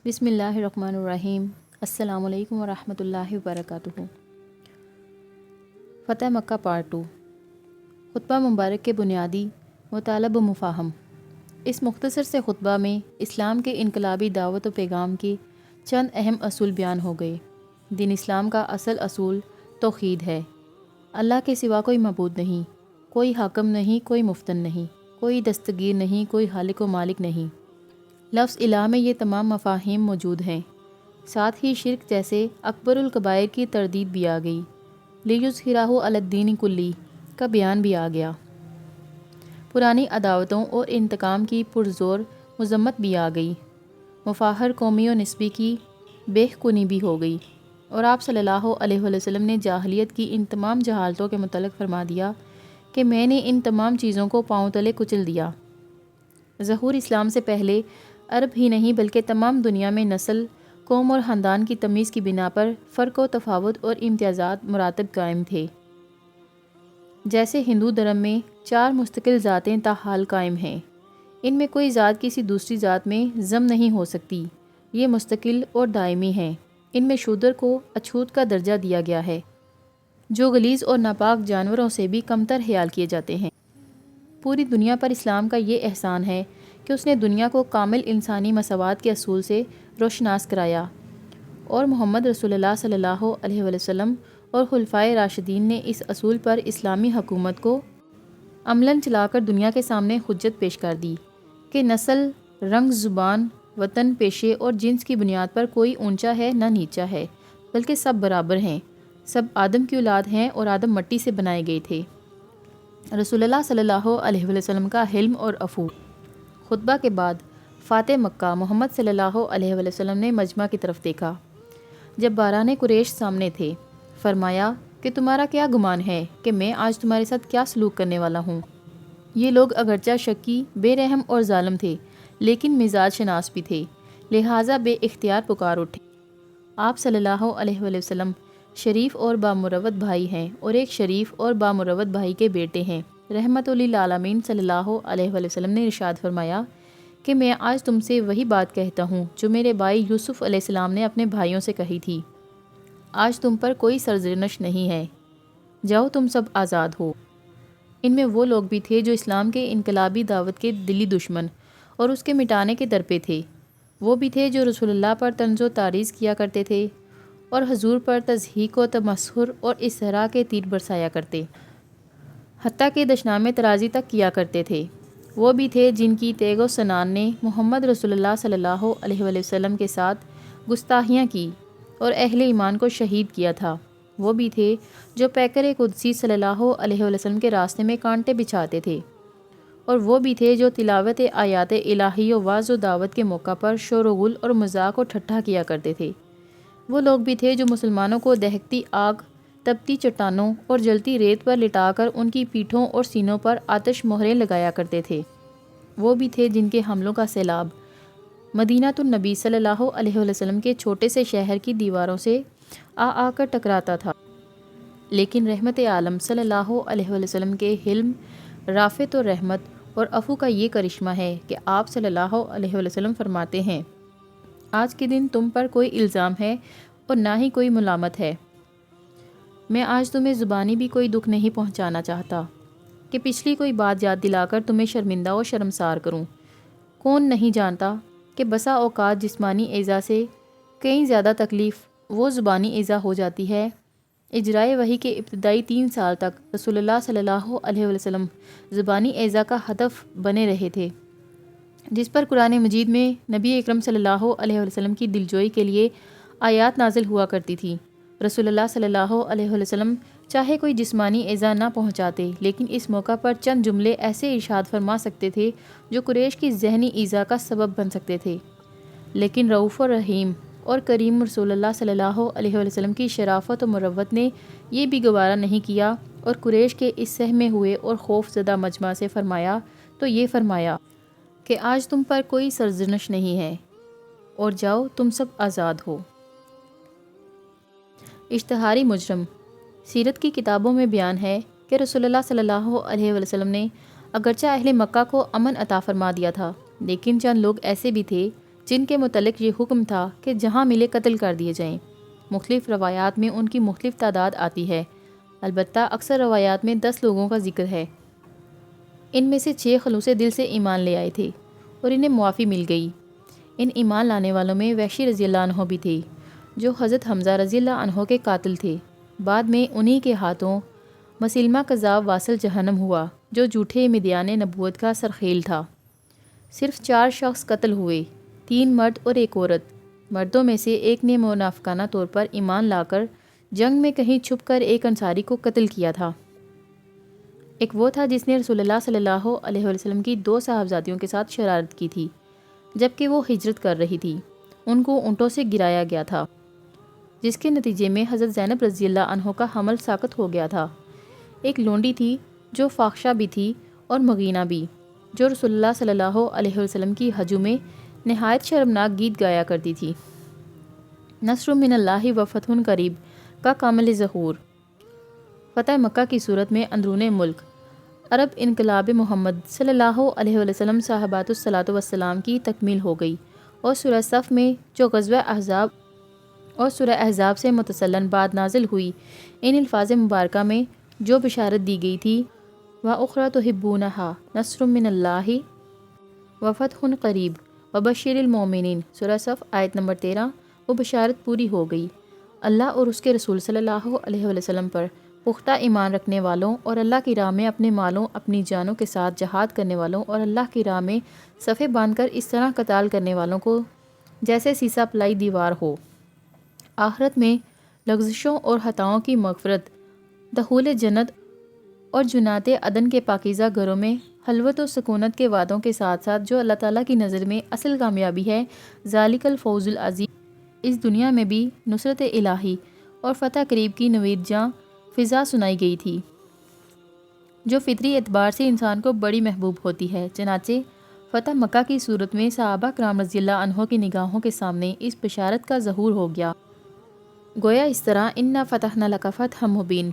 بسم اللہ الرحمن الرحیم۔ السلام علیکم ورحمۃ اللہ وبرکاتہ۔ فتح مکہ پارٹ 2، خطبہ مبارک کے بنیادی مطالب و مفاہم۔ اس مختصر سے خطبہ میں اسلام کے انقلابی دعوت و پیغام کے چند اہم اصول بیان ہو گئے۔ دین اسلام کا اصل اصول توحید ہے۔ اللہ کے سوا کوئی معبود نہیں، کوئی حاکم نہیں، کوئی مفتن نہیں، کوئی دستگیر نہیں، کوئی خالق و مالک نہیں۔ لفظ الہ میں یہ تمام مفاہیم موجود ہیں۔ ساتھ ہی شرک جیسے اکبر الکبائر کی تردید بھی آ گئی۔ لیظہرہ علی الدین کلہ کا بیان بھی آ گیا۔ پرانی عداوتوں اور انتقام کی پرزور مذمت بھی آ گئی۔ مفاخر قومی و نسبی کی بے کنی بھی ہو گئی، اور آپ صلی اللہ علیہ وسلم نے جاہلیت کی ان تمام جہالتوں کے متعلق فرما دیا کہ میں نے ان تمام چیزوں کو پاؤں تلے کچل دیا۔ ظہور اسلام سے پہلے عرب ہی نہیں بلکہ تمام دنیا میں نسل، قوم اور خاندان کی تمیز کی بنا پر فرق و تفاوت اور امتیازات مراتب قائم تھے۔ جیسے ہندو دھرم میں 4 مستقل ذاتیں تاحال قائم ہیں۔ ان میں کوئی ذات کسی دوسری ذات میں ضم نہیں ہو سکتی۔ یہ مستقل اور دائمی ہیں۔ ان میں شودر کو اچھوت کا درجہ دیا گیا ہے، جو غلیظ اور ناپاک جانوروں سے بھی کمتر خیال کیے جاتے ہیں۔ پوری دنیا پر اسلام کا یہ احسان ہے کہ اس نے دنیا کو کامل انسانی مساوات کے اصول سے روشناس کرایا، اور محمد رسول اللہ صلی اللہ علیہ وسلم اور خلفائے راشدین نے اس اصول پر اسلامی حکومت کو عملاً چلا کر دنیا کے سامنے حجت پیش کر دی کہ نسل، رنگ، زبان، وطن، پیشے اور جنس کی بنیاد پر کوئی اونچا ہے نہ نیچا ہے، بلکہ سب برابر ہیں، سب آدم کی اولاد ہیں اور آدم مٹی سے بنائے گئے تھے۔ رسول اللہ صلی اللہ علیہ وسلم کا حلم اور عفو۔ خطبہ کے بعد فاتح مکہ محمد صلی اللہ علیہ وسلم نے مجمع کی طرف دیکھا۔ جب باران قریش سامنے تھے، فرمایا کہ تمہارا کیا گمان ہے کہ میں آج تمہارے ساتھ کیا سلوک کرنے والا ہوں؟ یہ لوگ اگرچہ شکی، بے رحم اور ظالم تھے، لیکن مزاج شناس بھی تھے، لہٰذا بے اختیار پکار اٹھے۔ آپ صلی اللہ علیہ وسلم شریف اور بامروت بھائی ہیں، اور ایک شریف اور بامروت بھائی کے بیٹے ہیں۔ رحمت للعالمین صلی اللہ علیہ وسلم نے ارشاد فرمایا کہ میں آج تم سے وہی بات کہتا ہوں جو میرے بھائی یوسف علیہ السلام نے اپنے بھائیوں سے کہی تھی۔ آج تم پر کوئی سرزنش نہیں ہے، جاؤ تم سب آزاد ہو۔ ان میں وہ لوگ بھی تھے جو اسلام کے انقلابی دعوت کے دلی دشمن اور اس کے مٹانے کے در پہ تھے۔ وہ بھی تھے جو رسول اللہ پر طنز و تعریض کیا کرتے تھے اور حضور پر تضحیک و تمسخر اور استہزاء کے تیر برسایا کرتے، حتیٰ کہ دشنام ترازی تک کیا کرتے تھے۔ وہ بھی تھے جن کی تیغ و سنان نے محمد رسول اللہ صلی اللہ علیہ وسلم کے ساتھ گستاخیاں کی اور اہل ایمان کو شہید کیا تھا۔ وہ بھی تھے جو پیکر قدسی صلی اللہ علیہ وسلم کے راستے میں کانٹے بچھاتے تھے، اور وہ بھی تھے جو تلاوت آیات الہی و وعظ و دعوت کے موقع پر شور و غل اور مذاق و ٹھٹھا کیا کرتے تھے۔ وہ لوگ بھی تھے جو مسلمانوں کو دہکتی آگ، تپتی چٹانوں اور جلتی ریت پر لٹا کر ان کی پیٹھوں اور سینوں پر آتش مہریں لگایا کرتے تھے۔ وہ بھی تھے جن کے حملوں کا سیلاب مدینۃ النبی صلی اللہ علیہ وسلم کے چھوٹے سے شہر کی دیواروں سے آ کر ٹکراتا تھا، لیکن رحمت عالم صلی اللہ علیہ وسلم کے حلم، رافت و رحمت اور عفو کا یہ کرشمہ ہے کہ آپ صلی اللہ علیہ وسلم فرماتے ہیں، آج کے دن تم پر کوئی الزام ہے اور نہ ہی کوئی ملامت ہے۔ میں آج تمہیں زبانی بھی کوئی دکھ نہیں پہنچانا چاہتا کہ پچھلی کوئی بات یاد دلا کر تمہیں شرمندہ و شرمسار کروں۔ کون نہیں جانتا کہ بسا اوقات جسمانی ایذا سے کہیں زیادہ تکلیف وہ زبانی ایذا ہو جاتی ہے۔ اجرائے وحی کے ابتدائی 3 سال تک رسول اللہ صلی اللہ علیہ وسلم زبانی ایذا کا ہدف بنے رہے تھے، جس پر قرآن مجید میں نبی اکرم صلی اللہ علیہ وسلم کی دلجوئی کے لیے آیات نازل ہوا کرتی تھی۔ رسول اللہ صلی اللہ علیہ وسلم چاہے کوئی جسمانی ایذا نہ پہنچاتے، لیکن اس موقع پر چند جملے ایسے ارشاد فرما سکتے تھے جو قریش کی ذہنی ایذا کا سبب بن سکتے تھے، لیکن رؤوف الرحیم اور کریم رسول اللہ صلی اللہ علیہ وسلم کی شرافت و مروت نے یہ بھی گوارا نہیں کیا، اور قریش کے اس سہمے ہوئے اور خوف زدہ مجمع سے فرمایا تو یہ فرمایا کہ آج تم پر کوئی سرزنش نہیں ہے، اور جاؤ تم سب آزاد ہو۔ اشتہاری مجرم۔ سیرت کی کتابوں میں بیان ہے کہ رسول اللہ صلی اللہ علیہ وسلم نے اگرچہ اہل مکہ کو امن عطا فرما دیا تھا، لیکن چند لوگ ایسے بھی تھے جن کے متعلق یہ حکم تھا کہ جہاں ملے قتل کر دیے جائیں۔ مختلف روایات میں ان کی مختلف تعداد آتی ہے، البتہ اکثر روایات میں 10 لوگوں کا ذکر ہے۔ ان میں سے 6 خلوص دل سے ایمان لے آئے تھے اور انہیں معافی مل گئی۔ ان ایمان لانے والوں میں وحشی رضی اللہ عنہ بھی تھے، جو حضرت حمزہ رضی اللہ عنہ کے قاتل تھے۔ بعد میں انہی کے ہاتھوں مسلمہ کذاب واصل جہنم ہوا، جو جھوٹے مدیان نبوت کا سرخیل تھا۔ صرف 4 شخص قتل ہوئے، 3 مرد اور 1 عورت۔ مردوں میں سے ایک نے منافقانہ طور پر ایمان لا کر جنگ میں کہیں چھپ کر ایک انصاری کو قتل کیا تھا۔ ایک وہ تھا جس نے رسول اللہ صلی اللہ علیہ وسلم کی 2 صاحبزادیوں کے ساتھ شرارت کی تھی جبکہ وہ ہجرت کر رہی تھی۔ ان کو اونٹوں سے گرایا گیا تھا، جس کے نتیجے میں حضرت زینب رضی اللہ عنہ کا حمل ساقط ہو گیا تھا۔ ایک لونڈی تھی جو فاحشہ بھی تھی اور مغینہ بھی، جو رسول اللہ صلی اللہ علیہ وسلم کی ہجو میں نہایت شرمناک گیت گایا کرتی تھی۔ نصر من اللہ و فتح قریب کا کامل ظہور۔ فتح مکہ کی صورت میں اندرون ملک عرب انقلاب محمد صلی اللہ علیہ وسلم صاحبات الصلاۃ والسلام کی تکمیل ہو گئی، اور سورہ صف میں جو غزوہ احزاب اور سورہ احزاب سے متصلاً بعد نازل ہوئی، ان الفاظ مبارکہ میں جو بشارت دی گئی تھی وَأُخْرَى تُحِبُّونَهَا نَصْرٌ مِّنَ اللَّهِ وَفَتْحٌ قَرِيبٌ وَبَشِّرِ الْمُؤْمِنِينَ سورہ صف آیت نمبر 13، وہ بشارت پوری ہو گئی۔ اللہ اور اس کے رسول صلی اللہ علیہ وسلم پر پختہ ایمان رکھنے والوں اور اللہ کی راہ میں اپنے مالوں اپنی جانوں کے ساتھ جہاد کرنے والوں اور اللہ کی راہ میں صفیں باندھ کر اس طرح قتال کرنے والوں کو جیسے سیسا پلائی دیوار ہو۔ آخرت میں لغزشوں اور خطاؤں کی مغفرت، دخول جنت اور جنات عدن کے پاکیزہ گھروں میں حلوت و سکونت کے وعدوں کے ساتھ ساتھ جو اللہ تعالیٰ کی نظر میں اصل کامیابی ہے، ذالک الفوز العظیم۔ اس دنیا میں بھی نصرت الہی اور فتح قریب کی نوید جاں فضا سنائی گئی تھی، جو فطری اعتبار سے انسان کو بڑی محبوب ہوتی ہے۔ چنانچہ فتح مکہ کی صورت میں صحابہ کرام رضی اللہ عنہ کی نگاہوں کے سامنے اس بشارت کا ظہور ہو گیا۔ گویا اس طرح انا فتحنا لک فتحا مبین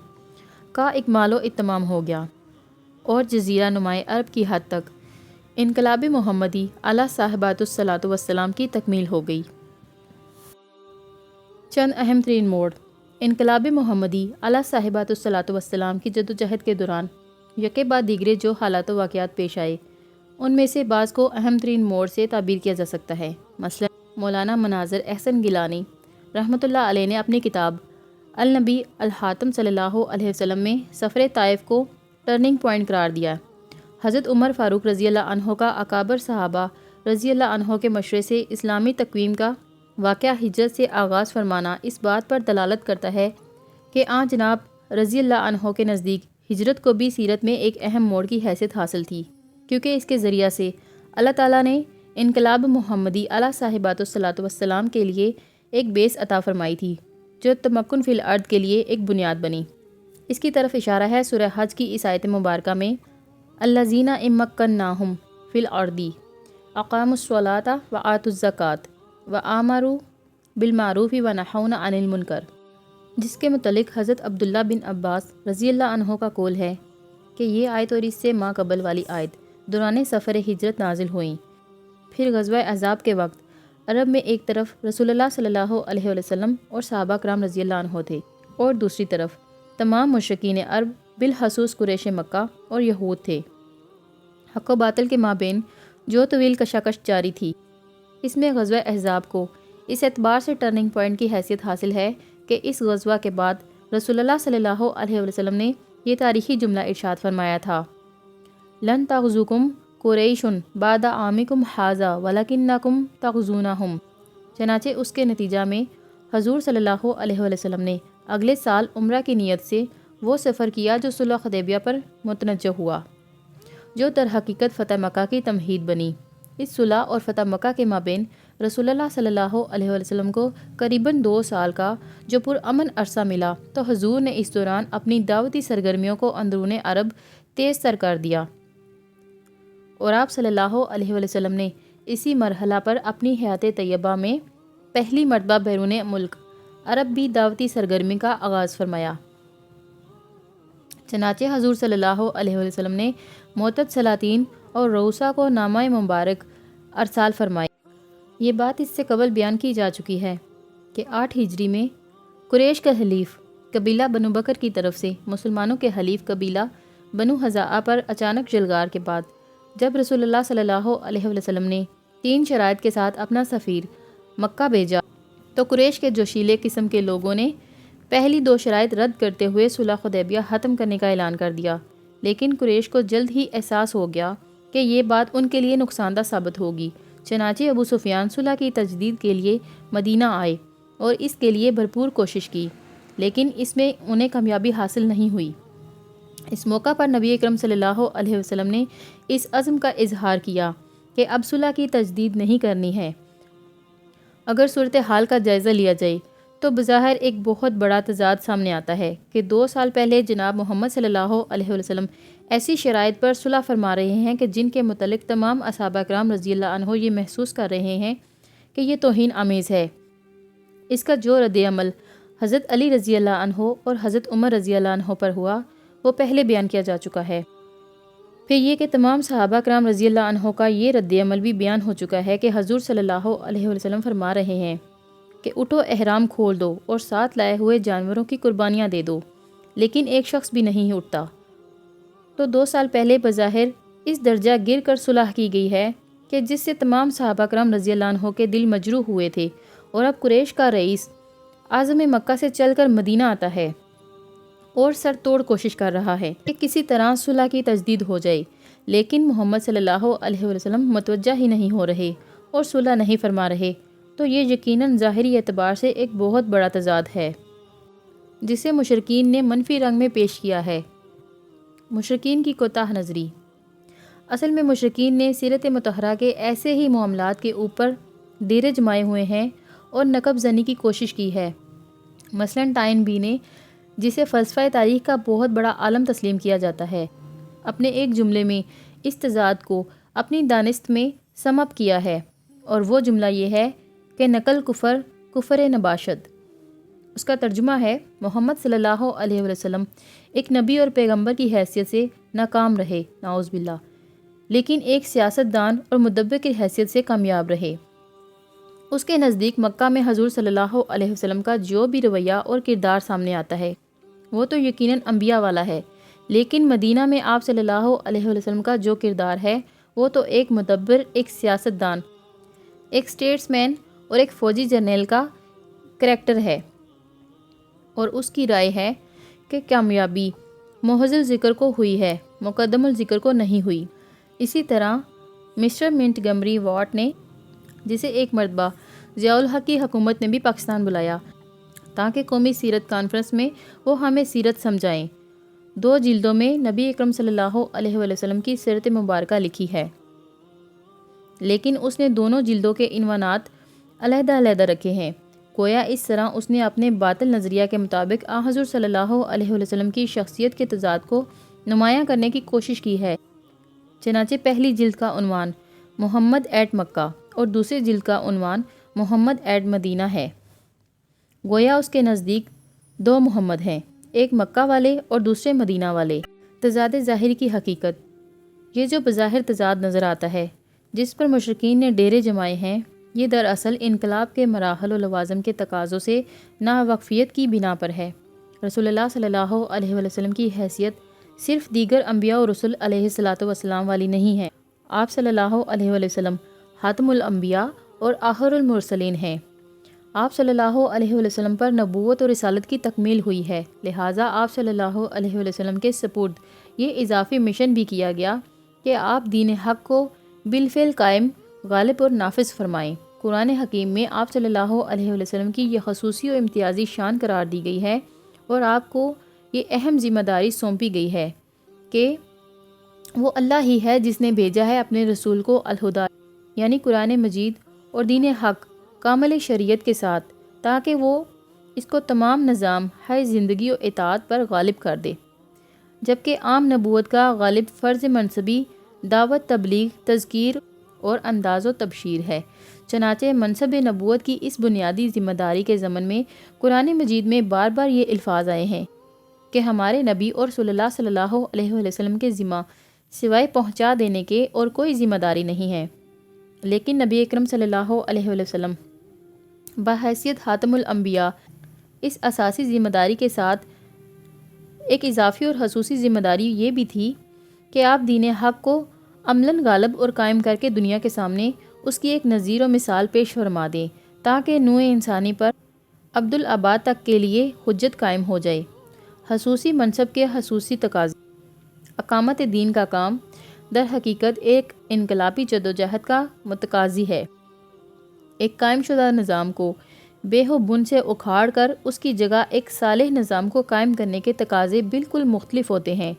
کا اکمال و اتمام ہو گیا، اور جزیرہ نمائے عرب کی حد تک انقلاب محمدی علی صاحبات الصلاۃ والسلام کی تکمیل ہو گئی۔ چند اہم ترین موڑ۔ انقلاب محمدی علی صاحبات الصلاۃ والسلام کی جدوجہد کے دوران یکے بعد دیگرے جو حالات و واقعات پیش آئے، ان میں سے بعض کو اہم ترین موڑ سے تعبیر کیا جا سکتا ہے۔ مثلا مولانا مناظر احسن گیلانی رحمۃ اللہ علیہ نے اپنی کتاب النبی الحاتم صلی اللہ علیہ وسلم میں سفر طائف کو ٹرننگ پوائنٹ قرار دیا۔ حضرت عمر فاروق رضی اللہ عنہ کا اکابر صحابہ رضی اللہ عنہ کے مشورے سے اسلامی تقویم کا واقعہ ہجرت سے آغاز فرمانا اس بات پر دلالت کرتا ہے کہ آن جناب رضی اللہ عنہ کے نزدیک ہجرت کو بھی سیرت میں ایک اہم موڑ کی حیثیت حاصل تھی، کیونکہ اس کے ذریعہ سے اللہ تعالیٰ نے انقلاب محمدی علی صاحبات الصلاۃ والسلام کے لیے ایک بیس عطا فرمائی تھی، جو تمکن فی الارض کے لیے ایک بنیاد بنی۔ اس کی طرف اشارہ ہے سورہ حج کی اس آیت مبارکہ میں الذین ان مکناہم فی الارض اقاموا الصلاۃ وآتوا الزکوٰۃ وآمروا بالمعروف ونہون عن المنکر، جس کے متعلق حضرت عبداللہ بن عباس رضی اللہ عنہ کا قول ہے کہ یہ آیت اور اس سے ماں قبل والی آیت دوران سفر ہجرت نازل ہوئیں۔ پھر غزوہ احزاب کے وقت عرب میں ایک طرف رسول اللہ صلی اللہ علیہ وسلم اور صحابہ کرام رضی اللہ عنہ تھے، اور دوسری طرف تمام مشرکین عرب بالخصوص قریش مکہ اور یہود تھے۔ حق و باطل کے مابین جو طویل کشاکش جاری تھی، اس میں غزوہ احزاب کو اس اعتبار سے ٹرننگ پوائنٹ کی حیثیت حاصل ہے کہ اس غزوہ کے بعد رسول اللہ صلی اللہ علیہ وسلم نے یہ تاریخی جملہ ارشاد فرمایا تھا لن تغزوکم قریش بعد عامکم ھذا ولکنکم تغزونہم۔ چنانچہ اس کے نتیجہ میں حضور صلی اللہ علیہ وسلم نے اگلے سال عمرہ کی نیت سے وہ سفر کیا جو صلح حدیبیہ پر متنجہ ہوا، جو در حقیقت فتح مکہ کی تمہید بنی۔ اس صلح اور فتح مکہ کے مابین رسول اللہ صلی اللہ علیہ وسلم کو قریباً 2 سال کا جو پرامن عرصہ ملا، تو حضور نے اس دوران اپنی دعوتی سرگرمیوں کو اندرون عرب تیز تر کر دیا، اور آپ صلی اللہ علیہ وسلم نے اسی مرحلہ پر اپنی حیات طیبہ میں پہلی مرتبہ بیرون ملک عرب بھی دعوتی سرگرمی کا آغاز فرمایا۔ چنانچہ حضور صلی اللہ علیہ وسلم نے معتد سلاطین اور رؤسا کو نامہ مبارک ارسال فرمائے، یہ بات اس سے قبل بیان کی جا چکی ہے کہ 8 ہجری میں قریش کا حلیف قبیلہ بنو بکر کی طرف سے مسلمانوں کے حلیف قبیلہ بنو حذاء پر اچانک جلگار کے بعد جب رسول اللہ صلی اللہ علیہ وسلم نے 3 شرائط کے ساتھ اپنا سفیر مکہ بھیجا تو قریش کے جوشیلے قسم کے لوگوں نے پہلی 2 شرائط رد کرتے ہوئے صلح حدیبیہ ختم کرنے کا اعلان کر دیا، لیکن قریش کو جلد ہی احساس ہو گیا کہ یہ بات ان کے لیے نقصان دہ ثابت ہوگی۔ چنانچہ ابو سفیان صلح کی تجدید کے لیے مدینہ آئے اور اس کے لیے بھرپور کوشش کی، لیکن اس میں انہیں کامیابی حاصل نہیں ہوئی۔ اس موقع پر نبی اکرم صلی اللہ علیہ وسلم نے اس عزم کا اظہار کیا کہ اب صلح کی تجدید نہیں کرنی ہے۔ اگر صورتحال کا جائزہ لیا جائے تو بظاہر ایک بہت بڑا تضاد سامنے آتا ہے کہ 2 سال پہلے جناب محمد صلی اللہ علیہ وسلم ایسی شرائط پر صلح فرما رہے ہیں کہ جن کے متعلق تمام صحابہ کرام رضی اللہ عنہ یہ محسوس کر رہے ہیں کہ یہ توہین آمیز ہے۔ اس کا جو رد عمل حضرت علی رضی اللہ عنہ اور حضرت عمر رضی اللہ عنہ پر ہوا وہ پہلے بیان کیا جا چکا ہے۔ پھر یہ کہ تمام صحابہ کرام رضی اللہ عنہ کا یہ رد عمل بھی بیان ہو چکا ہے کہ حضور صلی اللہ علیہ وسلم فرما رہے ہیں کہ اٹھو احرام کھول دو اور ساتھ لائے ہوئے جانوروں کی قربانیاں دے دو، لیکن ایک شخص بھی نہیں اٹھتا۔ تو 2 سال پہلے بظاہر اس درجہ گر کر صلح کی گئی ہے کہ جس سے تمام صحابہ کرام رضی اللہ عنہ کے دل مجروح ہوئے تھے، اور اب قریش کا رئیس اعظم مکہ سے چل کر مدینہ آتا ہے اور سر توڑ کوشش کر رہا ہے کہ کسی طرح صلح کی تجدید ہو جائے، لیکن محمد صلی اللہ علیہ وسلم متوجہ ہی نہیں ہو رہے اور صلح نہیں فرما رہے، تو یہ یقیناً ظاہری اعتبار سے ایک بہت بڑا تضاد ہے جسے مشرکین نے منفی رنگ میں پیش کیا ہے۔ مشرکین کی کوتاہ نظری۔ اصل میں مشرکین نے سیرت مطہرہ کے ایسے ہی معاملات کے اوپر ڈیرے جمائے ہوئے ہیں اور نقب زنی کی کوشش کی ہے۔ مثلاً ٹائن بی نے، جسے فلسفہ تاریخ کا بہت بڑا عالم تسلیم کیا جاتا ہے، اپنے ایک جملے میں اس تضاد کو اپنی دانست میں سم اپ کیا ہے، اور وہ جملہ یہ ہے کہ نقل کفر، کفر نباشت۔ اس کا ترجمہ ہے محمد صلی اللہ علیہ وسلم ایک نبی اور پیغمبر کی حیثیت سے ناکام رہے، نعوذ باللہ، لیکن ایک سیاست دان اور مدبر کی حیثیت سے کامیاب رہے۔ اس کے نزدیک مکہ میں حضور صلی اللہ علیہ وسلم کا جو بھی رویہ اور کردار سامنے آتا ہے وہ تو یقیناً انبیاء والا ہے، لیکن مدینہ میں آپ صلی اللہ علیہ وسلم کا جو کردار ہے وہ تو ایک مدبر، ایک سیاست دان، ایک اسٹیٹس مین اور ایک فوجی جرنیل کا کریکٹر ہے، اور اس کی رائے ہے کہ کامیابی محض الذکر کو ہوئی ہے، مقدم الذکر کو نہیں ہوئی۔ اسی طرح مسٹر منٹگمری واٹ نے، جسے ایک مرتبہ ضیاء الحق کی حکومت نے بھی پاکستان بلایا تاکہ قومی سیرت کانفرنس میں وہ ہمیں سیرت سمجھائیں، 2 جلدوں میں نبی اکرم صلی اللہ علیہ وسلم کی سیرت مبارکہ لکھی ہے، لیکن اس نے دونوں جلدوں کے عنوانات علیحدہ علیحدہ رکھے ہیں، گویا اس طرح اس نے اپنے باطل نظریہ کے مطابق حضور صلی اللہ علیہ وسلم کی شخصیت کے تضاد کو نمایاں کرنے کی کوشش کی ہے۔ چنانچہ پہلی جلد کا عنوان محمد ایٹ مکہ اور دوسری جلد کا عنوان محمد ایٹ مدینہ ہے۔ گویا اس کے نزدیک 2 محمد ہیں، ایک مکہ والے اور دوسرے مدینہ والے۔ تضاد ظاہری کی حقیقت۔ یہ جو بظاہر تضاد نظر آتا ہے جس پر مشرکین نے ڈیرے جمائے ہیں، یہ دراصل انقلاب کے مراحل و لوازم کے تقاضوں سے ناواقفیت کی بنا پر ہے۔ رسول اللہ صلی اللہ علیہ وسلم کی حیثیت صرف دیگر انبیاء و رسل علیہ الصلاۃ والسلام والی نہیں ہے، آپ صلی اللہ علیہ وسلم خاتم الانبیاء اور آخر المرسلین ہیں۔ آپ صلی اللہ علیہ وسلم پر نبوت اور رسالت کی تکمیل ہوئی ہے، لہٰذا آپ صلی اللہ علیہ وسلم کے سپرد یہ اضافی مشن بھی کیا گیا کہ آپ دین حق کو بالفعل قائم، غالب اور نافذ فرمائیں۔ قرآن حکیم میں آپ صلی اللہ علیہ وسلم کی یہ خصوصی و امتیازی شان قرار دی گئی ہے، اور آپ کو یہ اہم ذمہ داری سونپی گئی ہے کہ وہ اللہ ہی ہے جس نے بھیجا ہے اپنے رسول کو الہدیٰ، یعنی قرآن مجید اور دین حق کامل شریعت کے ساتھ، تاکہ وہ اس کو تمام نظام ہے زندگی و اطاعت پر غالب کر دے، جبکہ عام نبوت کا غالب فرض منصبی دعوت، تبلیغ، تذکیر اور انداز و تبشیر ہے۔ چنانچہ منصب نبوت کی اس بنیادی ذمہ داری کے ضمن میں قرآن مجید میں بار بار یہ الفاظ آئے ہیں کہ ہمارے نبی اور رسول اللہ صلی اللہ علیہ وسلم کے ذمہ سوائے پہنچا دینے کے اور کوئی ذمہ داری نہیں ہے، لیکن نبی اکرم صلی اللہ علیہ وسلم بحیثیت خاتم الانبیاء اس اساسی ذمہ داری کے ساتھ ایک اضافی اور خصوصی ذمہ داری یہ بھی تھی کہ آپ دین حق کو عملاً غالب اور قائم کر کے دنیا کے سامنے اس کی ایک نظیر و مثال پیش فرما دیں تاکہ نوع انسانی پر عبدالآباد تک کے لیے حجت قائم ہو جائے۔ خصوصی منصب کے خصوصی تقاضے۔ اقامت دین کا کام در حقیقت ایک انقلابی جدوجہد کا متقاضی ہے۔ ایک قائم شدہ نظام کو بے و بن سے اکھاڑ کر اس کی جگہ ایک صالح نظام کو قائم کرنے کے تقاضے بالکل مختلف ہوتے ہیں۔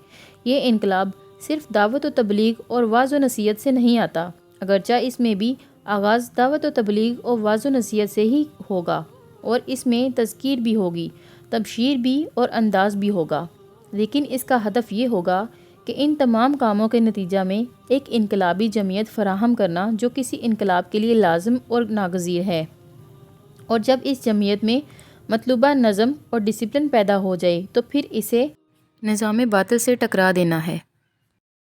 یہ انقلاب صرف دعوت و تبلیغ اور وعظ و نصیحت سے نہیں آتا، اگرچہ اس میں بھی آغاز دعوت و تبلیغ اور وعظ و نصیحت سے ہی ہوگا، اور اس میں تذکیر بھی ہوگی، تبشیر بھی اور انداز بھی ہوگا، لیکن اس کا ہدف یہ ہوگا کہ ان تمام کاموں کے نتیجہ میں ایک انقلابی جمعیت فراہم کرنا جو کسی انقلاب کے لیے لازم اور ناگزیر ہے، اور جب اس جمعیت میں مطلوبہ نظم اور ڈسپلن پیدا ہو جائے تو پھر اسے نظام باطل سے ٹکرا دینا ہے۔